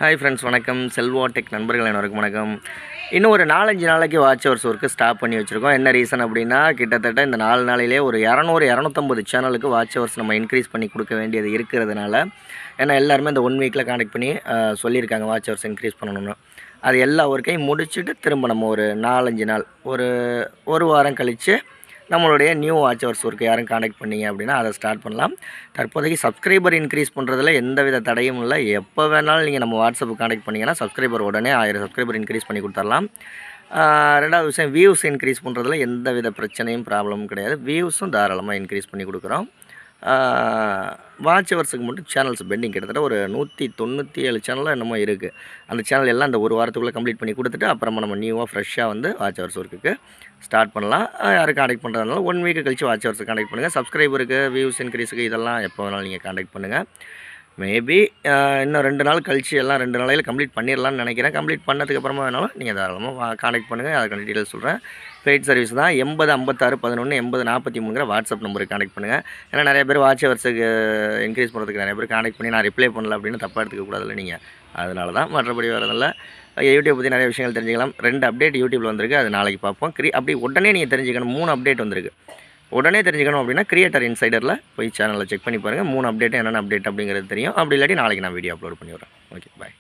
Hi friends, வணக்கம். Selva tech நண்பர்கள் அனைவருக்கும் வணக்கம். இன்னும் ஒரு 4-5 நாளைக்கு வாட்ச் ஹவர்ஸ் ஒர்க்கு ஸ்டாப் பண்ணி வச்சுருக்கோம். என்ன ரீசன் அப்படின்னா, கிட்டத்தட்ட இந்த 4 நாளிலே ஒரு 200-250 சேனலுக்கு வாட்ச் ஹவர்ஸ் நம்ம இன்க்ரீஸ் பண்ணி கொடுக்க வேண்டியது இருக்கிறதுனால, ஏன்னா எல்லாருமே இந்த 1 வீக்கில் கான்டெக்ட் பண்ணி சொல்லியிருக்காங்க வாட்ச் ஹவர்ஸ் இன்க்ரீஸ் பண்ணணும்னு. அது எல்லா ஒர்க்கையும் முடிச்சுட்டு திரும்ப நம்ம ஒரு 4-5 நாள் ஒரு வாரம் கழித்து நம்மளுடைய நியூ வாட்ச் ஹவர்ஸ் ஒர்க்கு யாரும் கான்டெக்ட் பண்ணிங்க அப்படின்னா அதை ஸ்டார்ட் பண்ணலாம். தற்போதைக்கு சப்ஸ்கிரைபர் இன்க்ரீஸ் பண்ணுறதுல எந்தவித தடையும் இல்லை. எப்போ வேணாலும் நீங்கள் நம்ம வாட்ஸ்அப்புக்கு கான்டெக்ட் பண்ணிங்கன்னா சப்ஸ்கிரைபர் உடனே 1000 சப்ஸ்கிரைபர் இன்க்ரீஸ் பண்ணி கொடுத்துடலாம். ரெண்டாவது விஷயம், வியூஸ் இன்க்ரீஸ் பண்ணுறதுல எந்தவித பிரச்சனையும் ப்ராப்ளமும் கிடையாது. வியூஸும் தாராளமாக இன்க்ரீஸ் பண்ணி கொடுக்குறோம். வாட்ச் ஹவர்ஸுக்கு மட்டும் சேனல்ஸ் பெண்டிங் கிட்டத்தட்ட ஒரு 197 சேனலில் என்னமோ இருக்குது. அந்த சேனல் எல்லாம் இந்த ஒரு வாரத்துக்குள்ளே கம்ப்ளீட் பண்ணி கொடுத்துட்டு அப்புறமா நம்ம நியூவாக ஃப்ரெஷ்ஷாக வந்து வாட்ச் ஹவர்ஸ் ஒர்க்குக்கு ஸ்டார்ட் பண்ணலாம். யாரும் கான்டெக்ட் பண்ணுறதுனால 1 வீக்கு கழித்து வாட்ச் ஹவர்ஸுக்கு கான்டெக்ட் பண்ணுங்கள். சப்ஸ்கிரைபருக்கு, வியூஸ் இன்க்ரீஸுக்கு இதெல்லாம் எப்போ வேணாலும் நீங்கள் கான்டெக்ட் பண்ணுங்கள். மேபி இன்னும் 2 நாள் கழித்து எல்லாம் 2 நாளையில் கம்ப்ளீட் பண்ணிடலான்னு நினைக்கிறேன். கம்ப்ளீட் பண்ணதுக்கப்புறமா வேணாலும் நீங்கள் தாராளமாக கான்டெக்ட் பண்ணுங்கள். அதுக்கான டீட்டெயில்ஸ் சொல்கிறேன். பெய்ட் சர்வீஸ் தான். 8056118043 வாட்ஸ்அப் நம்பருக்கு கான்டெக்ட் பண்ணுங்கள். ஏன்னா நிறைய பேர் வாட்ச் ஹவர்ஸுக்கு இன்க்ரீஸ் பண்ணுறதுக்கு நிறைய பேர் கான்டெக்ட் பண்ணி நான் ரிப்ளை பண்ணல அப்படின்னு தப்பாக எடுத்துக்கக்கூடாதுல்ல நீங்கள். அதனால தான், மற்றபடி வரதில்லை. யூடியூப் பற்றி நிறைய விஷயங்கள் தெரிஞ்சுக்கலாம். 2 அப்டேட் யூடியூப்பில் வந்திருக்கு, அது நாளைக்கு பார்ப்போம். அப்படி உடனே நீங்கள் தெரிஞ்சுக்கணும். 3 அப்டேட் வந்திருக்கு. உடனே தெரிஞ்சுக்கணும் அப்படின்னா கிரியேட்டர் இன்சைடரில் போய் சேனலில் செக் பண்ணி பாருங்கள். 3 அப்டேட்டு என்னென்ன அப்டேட் அப்படிங்கிறது தெரியும். அப்படி இல்லாட்டி நாளைக்கு நான் வீடியோ அப்லோட் பண்ணி விட்றேன். ஓகே, பாய்.